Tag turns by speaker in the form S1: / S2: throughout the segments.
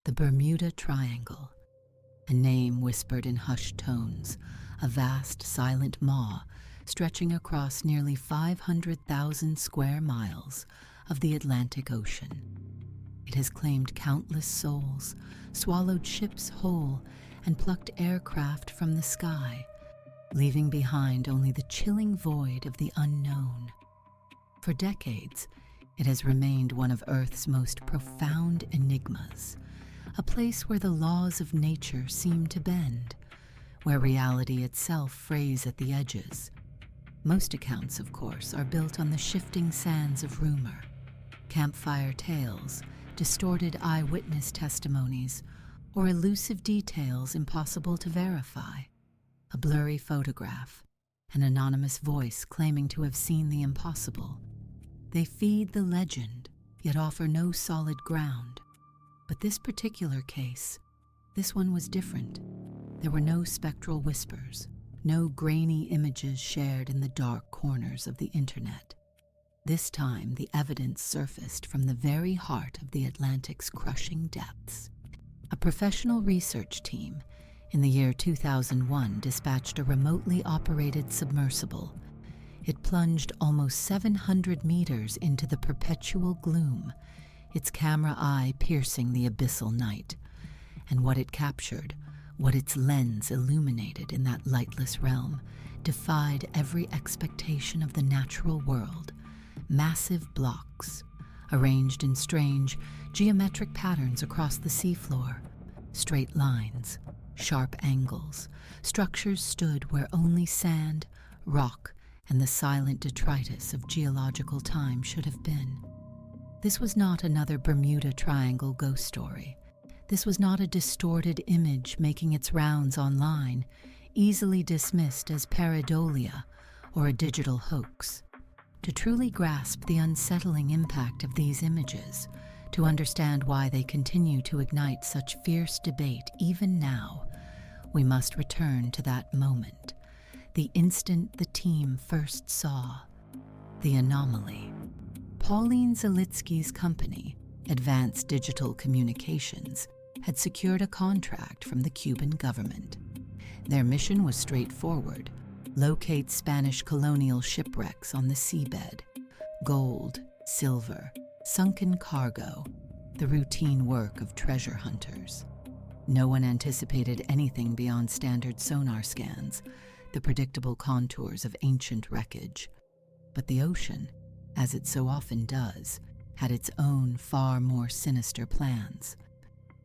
S1: The Bermuda Triangle, a name whispered in hushed tones, a vast silent maw stretching across nearly 500,000 square miles of the Atlantic Ocean. It has claimed countless souls, swallowed ships whole, and plucked aircraft from the sky, leaving behind only the chilling void of the unknown. For decades, it has remained one of Earth's most profound enigmas, a place where the laws of nature seem to bend, where reality itself frays at the edges. Most accounts, of course, are built on the shifting sands of rumor, campfire tales, distorted eyewitness testimonies, or elusive details impossible to verify. A blurry photograph, an anonymous voice claiming to have seen the impossible. They feed the legend, yet offer no solid ground. But this particular case, this one was different. There were no spectral whispers, no grainy images shared in the dark corners of the internet. This time, the evidence surfaced from the very heart of the Atlantic's crushing depths. A professional research team in the year 2001 dispatched a remotely operated submersible. It plunged almost 700 meters into the perpetual gloom, its camera eye piercing the abyssal night. And what it captured, what its lens illuminated in that lightless realm, defied every expectation of the natural world. Massive blocks, arranged in strange, geometric patterns across the seafloor. Straight lines, sharp angles, structures stood where only sand, rock, and the silent detritus of geological time should have been. This was not another Bermuda Triangle ghost story. This was not a distorted image making its rounds online, easily dismissed as pareidolia or a digital hoax. To truly grasp the unsettling impact of these images, to understand why they continue to ignite such fierce debate even now, we must return to that moment, the instant the team first saw the anomaly. Pauline Zalitsky's company, Advanced Digital Communications, had secured a contract from the Cuban government. Their mission was straightforward: locate Spanish colonial shipwrecks on the seabed. Gold, silver, sunken cargo, the routine work of treasure hunters. No one anticipated anything beyond standard sonar scans, the predictable contours of ancient wreckage. But the ocean, as it so often does, had its own far more sinister plans.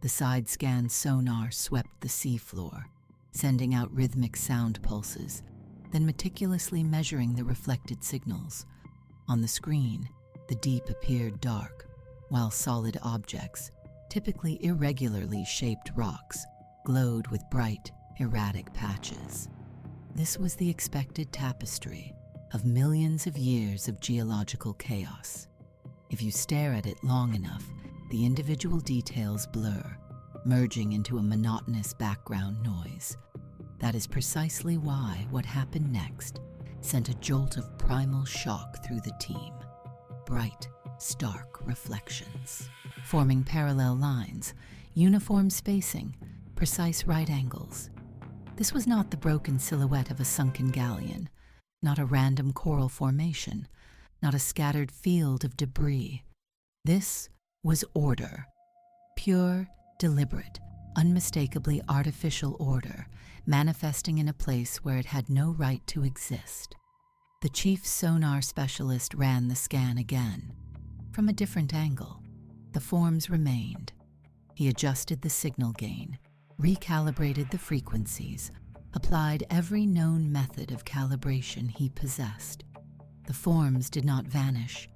S1: The side-scan sonar swept the seafloor, sending out rhythmic sound pulses, then meticulously measuring the reflected signals. On the screen, the deep appeared dark, while solid objects, typically irregularly shaped rocks, glowed with bright, erratic patches. This was the expected tapestry of millions of years of geological chaos. If you stare at it long enough, the individual details blur, merging into a monotonous background noise. That is precisely why what happened next sent a jolt of primal shock through the team. Bright, stark reflections, forming parallel lines, uniform spacing, precise right angles. This was not the broken silhouette of a sunken galleon, not a random coral formation, not a scattered field of debris. This was order. Pure, deliberate, unmistakably artificial order, manifesting in a place where it had no right to exist. The chief sonar specialist ran the scan again. From a different angle, the forms remained. He adjusted the signal gain, recalibrated the frequencies, applied every known method of calibration he possessed. The forms did not vanish.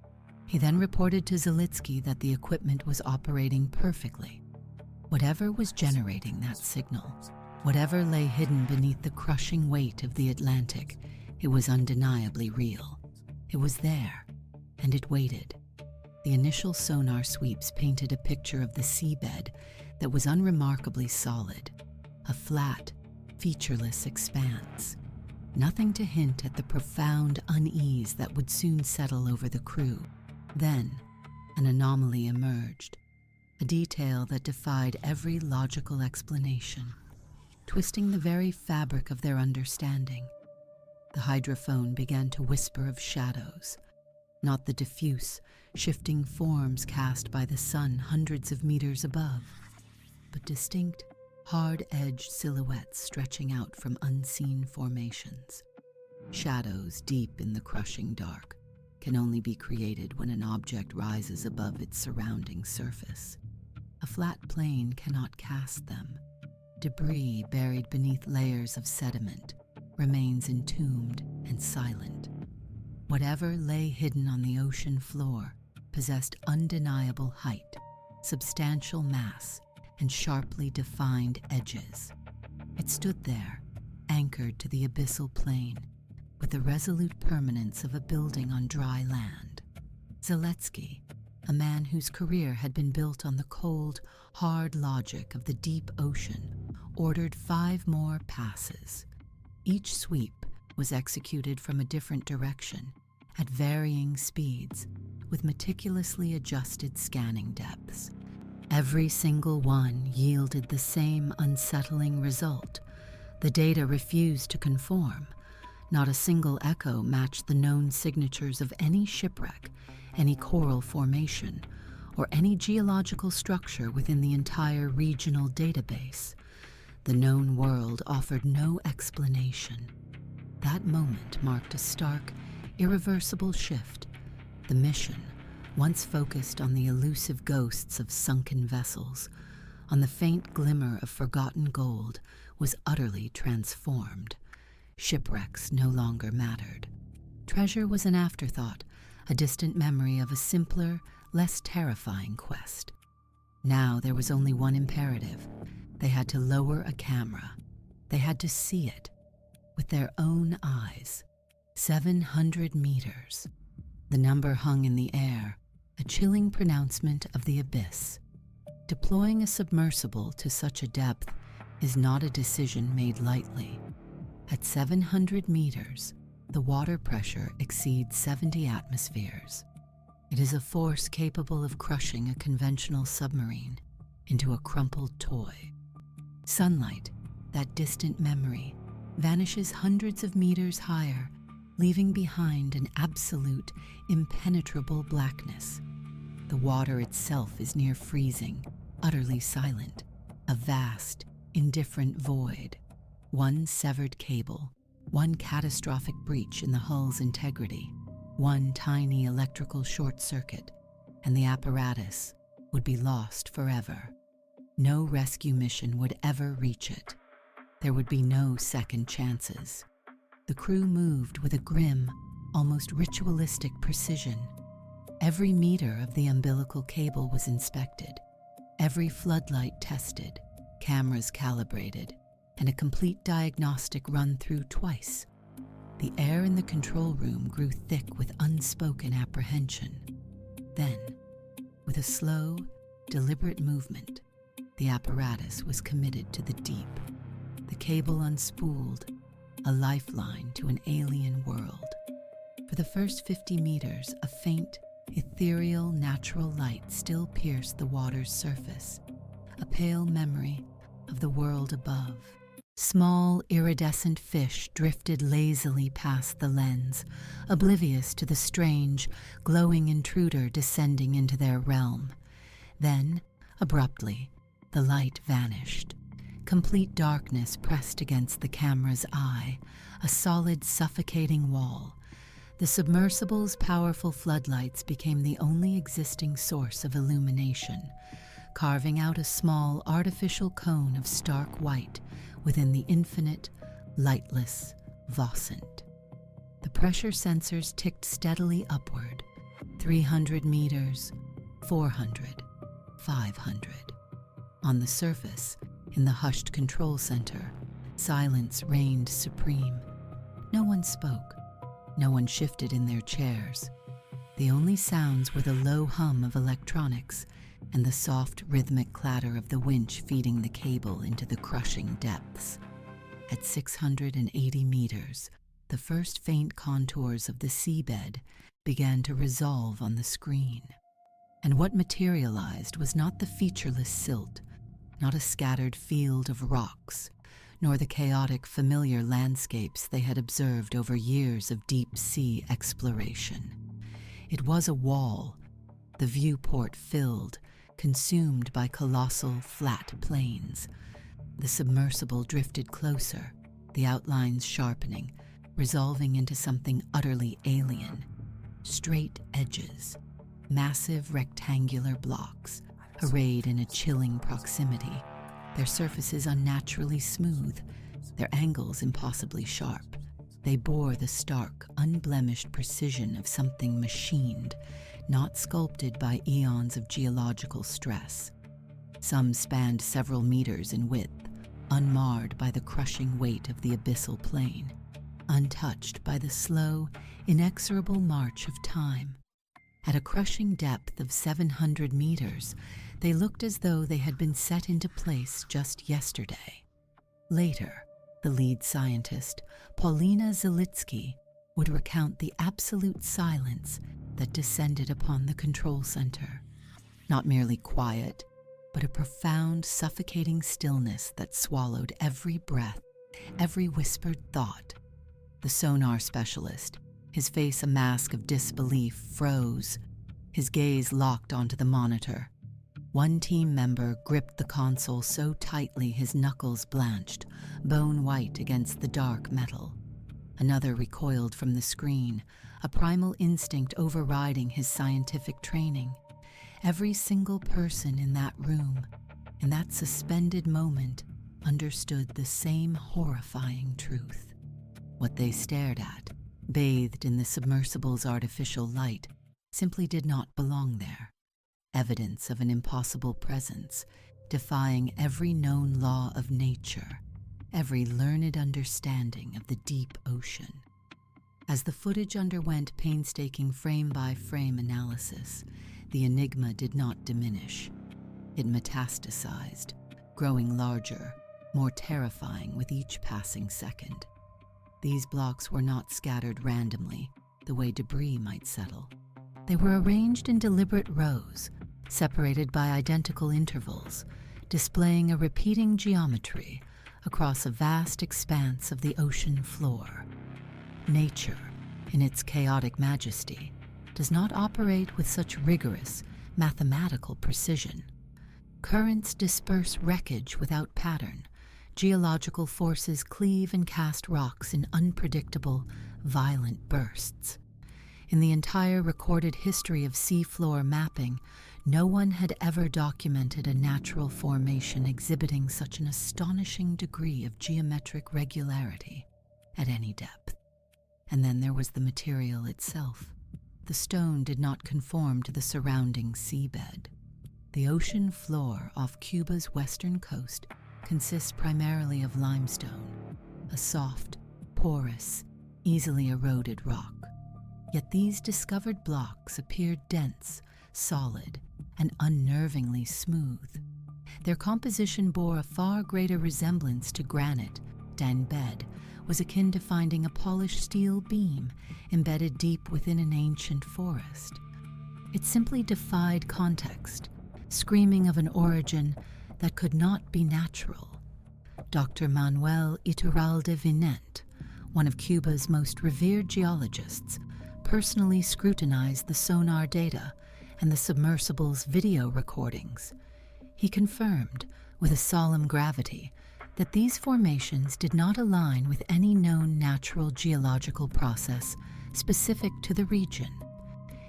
S1: He then reported to Zalitsky that the equipment was operating perfectly. Whatever was generating that signal, whatever lay hidden beneath the crushing weight of the Atlantic, it was undeniably real. It was there, and it waited. The initial sonar sweeps painted a picture of the seabed that was unremarkably solid, a flat, featureless expanse. Nothing to hint at the profound unease that would soon settle over the crew. Then, an anomaly emerged. a detail that defied every logical explanation, twisting the very fabric of their understanding. The hydrophone began to whisper of shadows, not the diffuse, shifting forms cast by the sun hundreds of meters above, but distinct, hard-edged silhouettes stretching out from unseen formations. Shadows deep in the crushing dark can only be created when an object rises above its surrounding surface. A flat plane cannot cast them. Debris buried beneath layers of sediment remains entombed and silent. Whatever lay hidden on the ocean floor possessed undeniable height, substantial mass, and sharply defined edges. It stood there, anchored to the abyssal plain, with the resolute permanence of a building on dry land. Zaletsky, a man whose career had been built on the cold, hard logic of the deep ocean, ordered 5 more passes. Each sweep was executed from a different direction, at varying speeds, with meticulously adjusted scanning depths. Every single one yielded the same unsettling result. The data refused to conform. Not a single echo matched the known signatures of any shipwreck, any coral formation, or any geological structure within the entire regional database. The known world offered no explanation. That moment marked a stark, irreversible shift. The mission, once focused on the elusive ghosts of sunken vessels, on the faint glimmer of forgotten gold, was utterly transformed. Shipwrecks no longer mattered. Treasure was an afterthought, a distant memory of a simpler, less terrifying quest. Now there was only one imperative. They had to lower a camera. They had to see it with their own eyes. 700 meters. The number hung in the air, a chilling pronouncement of the abyss. Deploying a submersible to such a depth is not a decision made lightly. At 700 meters, the water pressure exceeds 70 atmospheres. It is a force capable of crushing a conventional submarine into a crumpled toy. Sunlight, that distant memory, vanishes hundreds of meters higher, leaving behind an absolute, impenetrable blackness. The water itself is near freezing, utterly silent, a vast, indifferent void. One severed cable, one catastrophic breach in the hull's integrity, one tiny electrical short circuit, and the apparatus would be lost forever. No rescue mission would ever reach it. There would be no second chances. The crew moved with a grim, almost ritualistic precision. Every meter of the umbilical cable was inspected, every floodlight tested, cameras calibrated, and a complete diagnostic run through twice. The air in the control room grew thick with unspoken apprehension. Then, with a slow, deliberate movement, the apparatus was committed to the deep. The cable unspooled, a lifeline to an alien world. For the first 50 meters, a faint, ethereal, natural light still pierced the water's surface, a pale memory of the world above. Small, iridescent fish drifted lazily past the lens, oblivious to the strange, glowing intruder descending into their realm. Then, abruptly, the light vanished. Complete darkness pressed against the camera's eye, a solid, suffocating wall. The submersible's powerful floodlights became the only existing source of illumination, carving out a small, artificial cone of stark white within the infinite, lightless Vossant. The pressure sensors ticked steadily upward. 300 meters, 400, 500. On the surface, in the hushed control center, silence reigned supreme. No one spoke. No one shifted in their chairs. The only sounds were the low hum of electronics and the soft, rhythmic clatter of the winch feeding the cable into the crushing depths. At 680 meters, the first faint contours of the seabed began to resolve on the screen. And what materialized was not the featureless silt, not a scattered field of rocks, nor the chaotic familiar landscapes they had observed over years of deep-sea exploration. It was a wall, the viewport filled, consumed by colossal, flat plains. The submersible drifted closer, the outlines sharpening, resolving into something utterly alien. Straight edges, massive rectangular blocks, arrayed in a chilling proximity, their surfaces unnaturally smooth, their angles impossibly sharp. They bore the stark, unblemished precision of something machined, not sculpted by eons of geological stress. Some spanned several meters in width, unmarred by the crushing weight of the abyssal plain, untouched by the slow, inexorable march of time. At a crushing depth of 700 meters, they looked as though they had been set into place just yesterday. Later, the lead scientist, Paulina Zalitsky, would recount the absolute silence that descended upon the control center. Not merely quiet, but a profound, suffocating stillness that swallowed every breath, every whispered thought. The sonar specialist, his face a mask of disbelief, froze, his gaze locked onto the monitor. One team member gripped the console so tightly his knuckles blanched, bone white against the dark metal. Another recoiled from the screen, a primal instinct overriding his scientific training. Every single person in that room, in that suspended moment, understood the same horrifying truth. What they stared at, bathed in the submersible's artificial light, simply did not belong there. Evidence of an impossible presence, defying every known law of nature, every learned understanding of the deep ocean. As the footage underwent painstaking frame-by-frame analysis, the enigma did not diminish. It metastasized, growing larger, more terrifying with each passing second. These blocks were not scattered randomly, the way debris might settle. They were arranged in deliberate rows, separated by identical intervals, displaying a repeating geometry across a vast expanse of the ocean floor. Nature, in its chaotic majesty, does not operate with such rigorous, mathematical precision. Currents disperse wreckage without pattern. Geological forces cleave and cast rocks in unpredictable, violent bursts. In the entire recorded history of seafloor mapping, no one had ever documented a natural formation exhibiting such an astonishing degree of geometric regularity at any depth. And then there was the material itself. The stone did not conform to the surrounding seabed. The ocean floor off Cuba's western coast consists primarily of limestone, a soft, porous, easily eroded rock. Yet these discovered blocks appeared dense, solid, and unnervingly smooth. Their composition bore a far greater resemblance to granite than bed, was akin to finding a polished steel beam embedded deep within an ancient forest. It simply defied context, screaming of an origin that could not be natural. Dr. Manuel Iturralde Vinet, one of Cuba's most revered geologists, personally scrutinized the sonar data and the submersible's video recordings. He confirmed, with a solemn gravity, that these formations did not align with any known natural geological process specific to the region.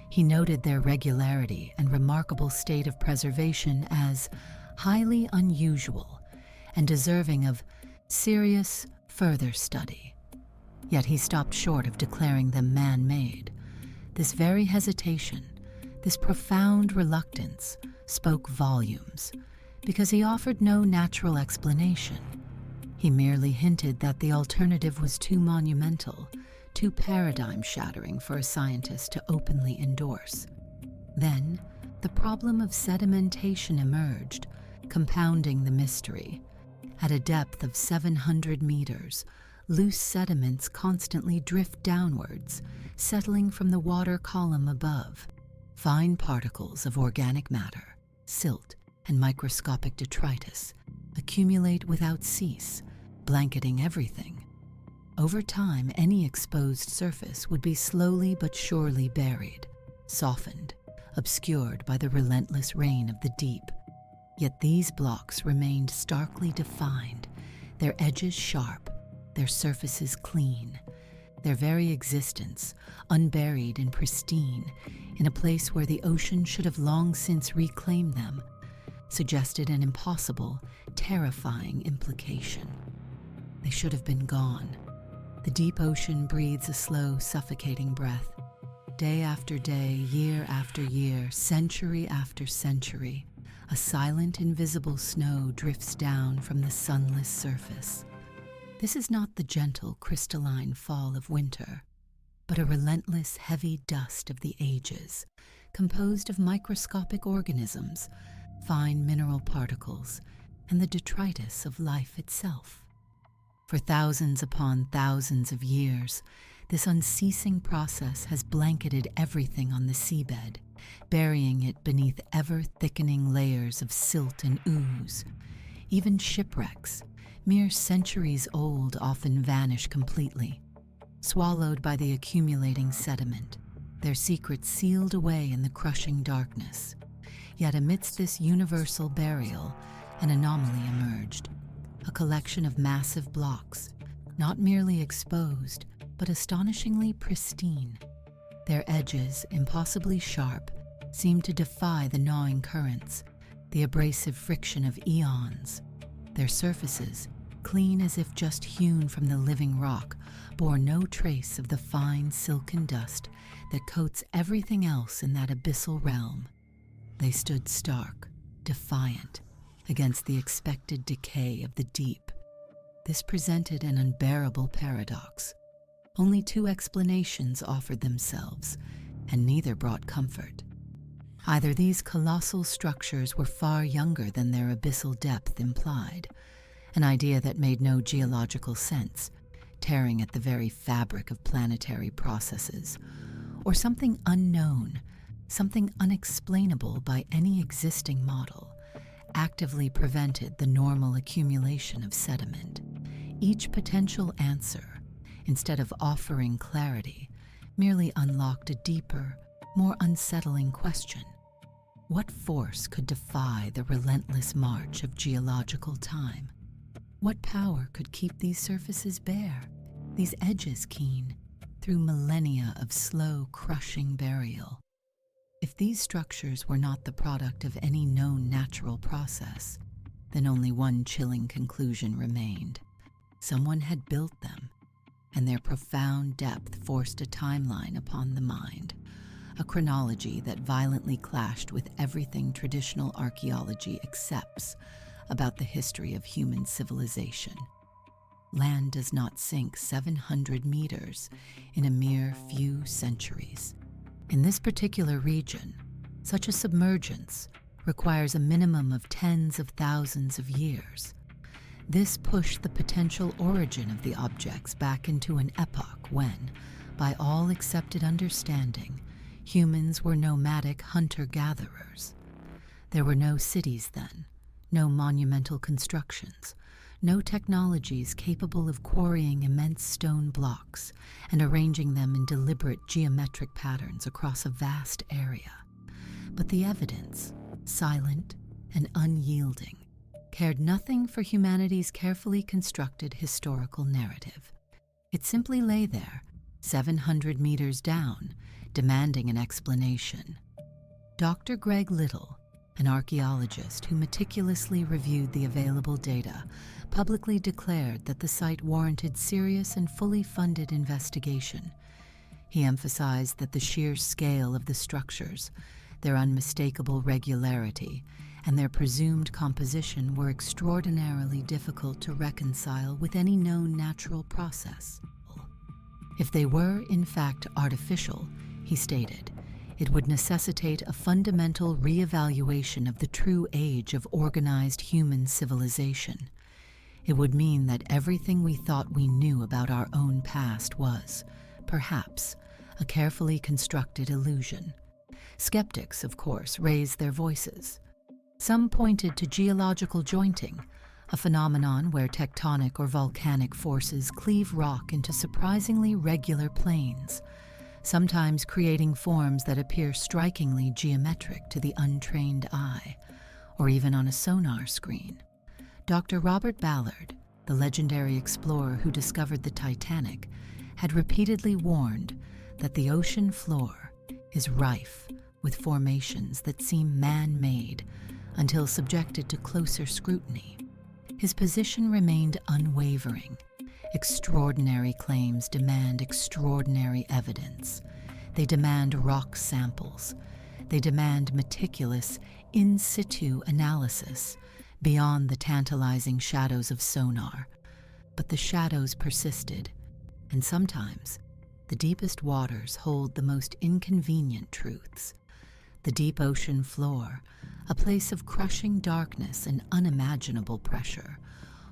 S1: He noted their regularity and remarkable state of preservation as highly unusual and deserving of serious further study. Yet he stopped short of declaring them man-made. This very hesitation, this profound reluctance, spoke volumes, because he offered no natural explanation. He merely hinted that the alternative was too monumental, too paradigm-shattering for a scientist to openly endorse. Then, the problem of sedimentation emerged, compounding the mystery. At a depth of 700 meters, loose sediments constantly drift downwards, settling from the water column above. Fine particles of organic matter, silt, and microscopic detritus accumulate without cease, blanketing everything. Over time, any exposed surface would be slowly but surely buried, softened, obscured by the relentless rain of the deep. Yet these blocks remained starkly defined, their edges sharp, their surfaces clean, their very existence unburied and pristine in a place where the ocean should have long since reclaimed them, suggested an impossible, terrifying implication. They should have been gone. The deep ocean breathes a slow, suffocating breath. Day after day, year after year, century after century, a silent, invisible snow drifts down from the sunless surface. This is not the gentle, crystalline fall of winter, but a relentless, heavy dust of the ages, composed of microscopic organisms, fine mineral particles, and the detritus of life itself. For thousands upon thousands of years, this unceasing process has blanketed everything on the seabed, burying it beneath ever-thickening layers of silt and ooze. Even shipwrecks, mere centuries old, often vanish completely, swallowed by the accumulating sediment, their secrets sealed away in the crushing darkness. Yet amidst this universal burial, an anomaly emerged, a collection of massive blocks, not merely exposed, but astonishingly pristine. Their edges, impossibly sharp, seemed to defy the gnawing currents, the abrasive friction of eons. Their surfaces, clean as if just hewn from the living rock, bore no trace of the fine silken dust that coats everything else in that abyssal realm. They stood stark, defiant, against the expected decay of the deep. This presented an unbearable paradox. Only two explanations offered themselves, and neither brought comfort. Either these colossal structures were far younger than their abyssal depth implied, an idea that made no geological sense, tearing at the very fabric of planetary processes, or something unknown, something unexplainable by any existing model, actively prevented the normal accumulation of sediment. Each potential answer, instead of offering clarity, merely unlocked a deeper, more unsettling question. What force could defy the relentless march of geological time? What power could keep these surfaces bare, these edges keen, through millennia of slow, crushing burial? If these structures were not the product of any known natural process, then only one chilling conclusion remained. Someone had built them, and their profound depth forced a timeline upon the mind, a chronology that violently clashed with everything traditional archaeology accepts about the history of human civilization. Land does not sink 700 meters in a mere few centuries. In this particular region, such a submergence requires a minimum of tens of thousands of years. This pushed the potential origin of the objects back into an epoch when, by all accepted understanding, humans were nomadic hunter-gatherers. There were no cities then, no monumental constructions, no technologies capable of quarrying immense stone blocks and arranging them in deliberate geometric patterns across a vast area. But the evidence, silent and unyielding, cared nothing for humanity's carefully constructed historical narrative. It simply lay there, 700 meters down, demanding an explanation. Dr. Greg Little, an archaeologist who meticulously reviewed the available data, publicly declared that the site warranted serious and fully funded investigation. He emphasized that the sheer scale of the structures, their unmistakable regularity, and their presumed composition were extraordinarily difficult to reconcile with any known natural process. If they were, in fact, artificial, he stated, it would necessitate a fundamental re-evaluation of the true age of organized human civilization. It would mean that everything we thought we knew about our own past was, perhaps, a carefully constructed illusion, Skeptics, of course, raised their voices. Some pointed to geological jointing, a phenomenon where tectonic or volcanic forces cleave rock into surprisingly regular planes, sometimes creating forms that appear strikingly geometric to the untrained eye, or even on a sonar screen. Dr. Robert Ballard, the legendary explorer who discovered the Titanic, had repeatedly warned that the ocean floor is rife with formations that seem man-made until subjected to closer scrutiny. His position remained unwavering. Extraordinary claims demand extraordinary evidence. They demand rock samples. They demand meticulous, in situ analysis beyond the tantalizing shadows of sonar. But the shadows persisted, and sometimes the deepest waters hold the most inconvenient truths. The deep ocean floor, a place of crushing darkness and unimaginable pressure,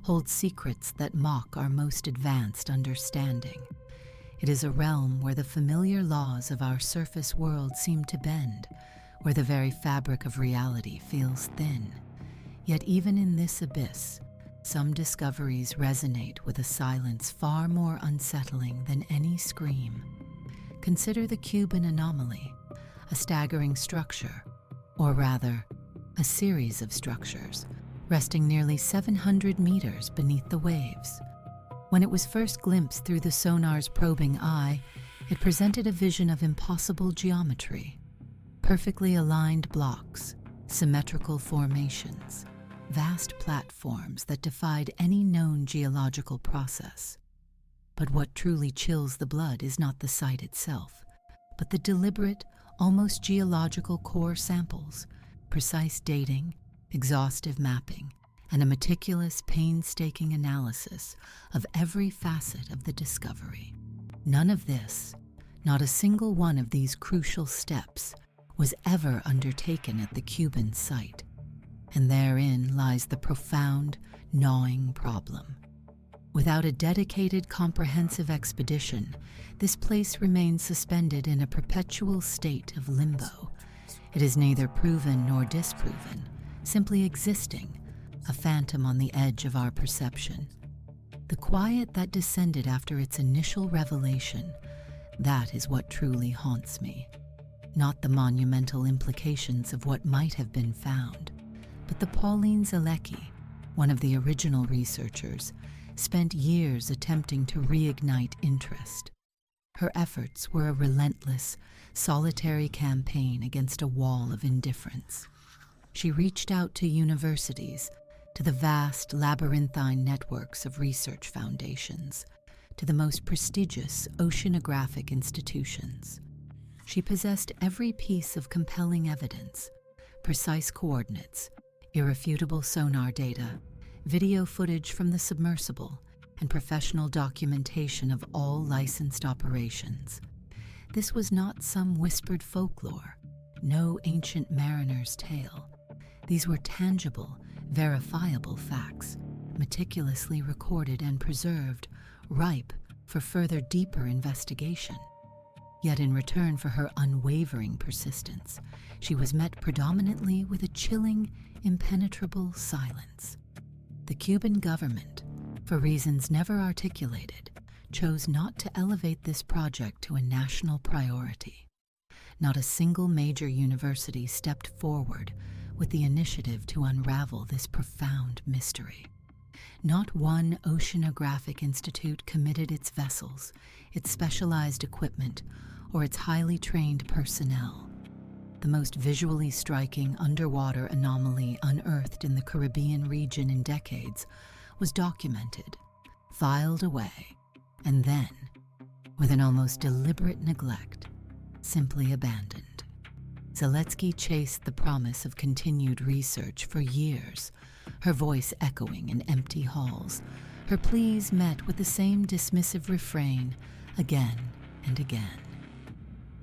S1: holds secrets that mock our most advanced understanding. It is a realm where the familiar laws of our surface world seem to bend, where the very fabric of reality feels thin. Yet even in this abyss, some discoveries resonate with a silence far more unsettling than any scream. Consider the Cuban anomaly, a staggering structure, or rather, a series of structures, resting nearly 700 meters beneath the waves. When it was first glimpsed through the sonar's probing eye, it presented a vision of impossible geometry. Perfectly aligned blocks, symmetrical formations, vast platforms that defied any known geological process. But what truly chills the blood is not the sight itself, but the deliberate, almost geological core samples, precise dating, exhaustive mapping, and a meticulous, painstaking analysis of every facet of the discovery. None of this, not a single one of these crucial steps, was ever undertaken at the Cuban site. And therein lies the profound, gnawing problem. Without a dedicated, comprehensive expedition, this place remains suspended in a perpetual state of limbo. It is neither proven nor disproven, simply existing, a phantom on the edge of our perception. The quiet that descended after its initial revelation, that is what truly haunts me. Not the monumental implications of what might have been found, but the Pauline Zielecki, one of the original researchers, spent years attempting to reignite interest. Her efforts were a relentless, solitary campaign against a wall of indifference. She reached out to universities, to the vast labyrinthine networks of research foundations, to the most prestigious oceanographic institutions. She possessed every piece of compelling evidence, precise coordinates, irrefutable sonar data, video footage from the submersible, and professional documentation of all licensed operations. This was not some whispered folklore, no ancient mariner's tale. These were tangible, verifiable facts, meticulously recorded and preserved, ripe for further deeper investigation. Yet in return for her unwavering persistence, she was met predominantly with a chilling, impenetrable silence. The Cuban government, for reasons never articulated, chose not to elevate this project to a national priority. Not a single major university stepped forward with the initiative to unravel this profound mystery. Not one oceanographic institute committed its vessels, its specialized equipment, or its highly trained personnel. The most visually striking underwater anomaly unearthed in the Caribbean region in decades was documented, filed away, and then, with an almost deliberate neglect, simply abandoned. Zielecki chased the promise of continued research for years, her voice echoing in empty halls, her pleas met with the same dismissive refrain again and again.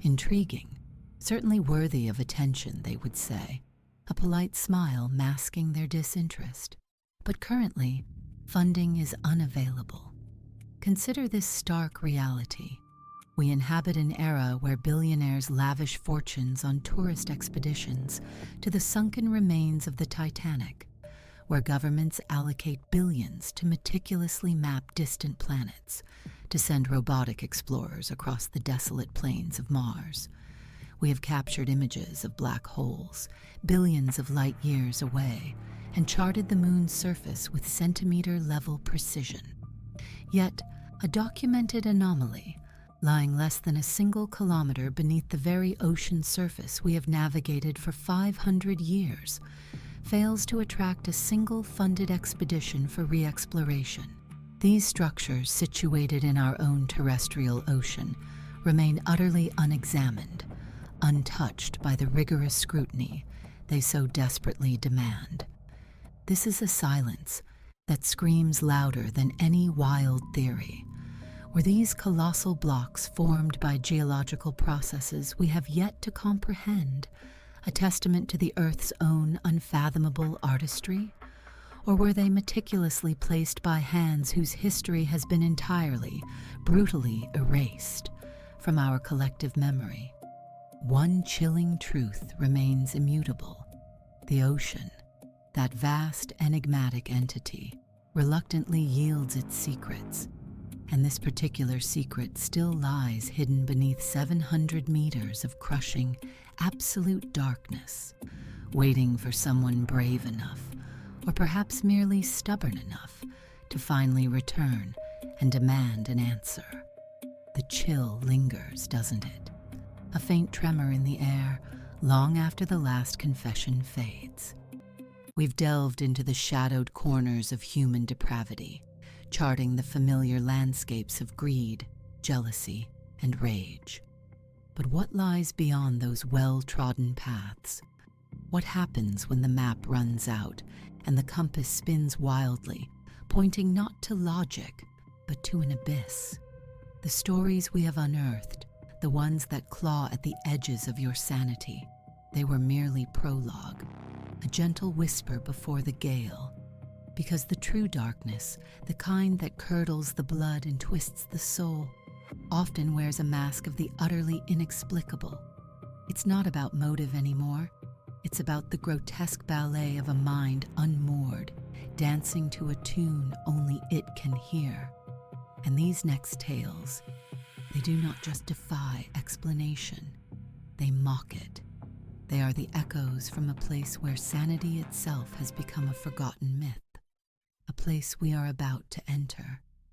S1: Intriguing, certainly worthy of attention, they would say, a polite smile masking their disinterest. But currently, funding is unavailable. Consider this stark reality. We inhabit an era where billionaires lavish fortunes on tourist expeditions to the sunken remains of the Titanic, where governments allocate billions to meticulously map distant planets, to send robotic explorers across the desolate plains of Mars. We have captured images of black holes, billions of light years away, and charted the moon's surface with centimeter-level precision. Yet, a documented anomaly, lying less than a single kilometer beneath the very ocean surface we have navigated for 500 years, fails to attract a single funded expedition for re-exploration. These structures, situated in our own terrestrial ocean, remain utterly unexamined, untouched by the rigorous scrutiny they so desperately demand. This is a silence that screams louder than any wild theory. Were these colossal blocks formed by geological processes we have yet to comprehend, a testament to the Earth's own unfathomable artistry? Or were they meticulously placed by hands whose history has been entirely, brutally erased from our collective memory? One chilling truth remains immutable. The ocean, that vast, enigmatic entity, reluctantly yields its secrets. And this particular secret still lies hidden beneath 700 meters of crushing, absolute darkness, waiting for someone brave enough, or perhaps merely stubborn enough, to finally return and demand an answer. The chill lingers, doesn't it? A faint tremor in the air, long after the last confession fades. We've delved into the shadowed corners of human depravity, charting the familiar landscapes of greed, jealousy, and rage. But what lies beyond those well-trodden paths? What happens when the map runs out and the compass spins wildly, pointing not to logic, but to an abyss? The stories we have unearthed, the ones that claw at the edges of your sanity, they were merely prologue, a gentle whisper before the gale. Because the true darkness, the kind that curdles the blood and twists the soul, often wears a mask of the utterly inexplicable. It's not about motive anymore. It's about the grotesque ballet of a mind unmoored, dancing to a tune only it can hear. And these next tales, they do not just defy explanation. They mock it. They are the echoes from a place where sanity itself has become a forgotten myth. A place we are about to enter.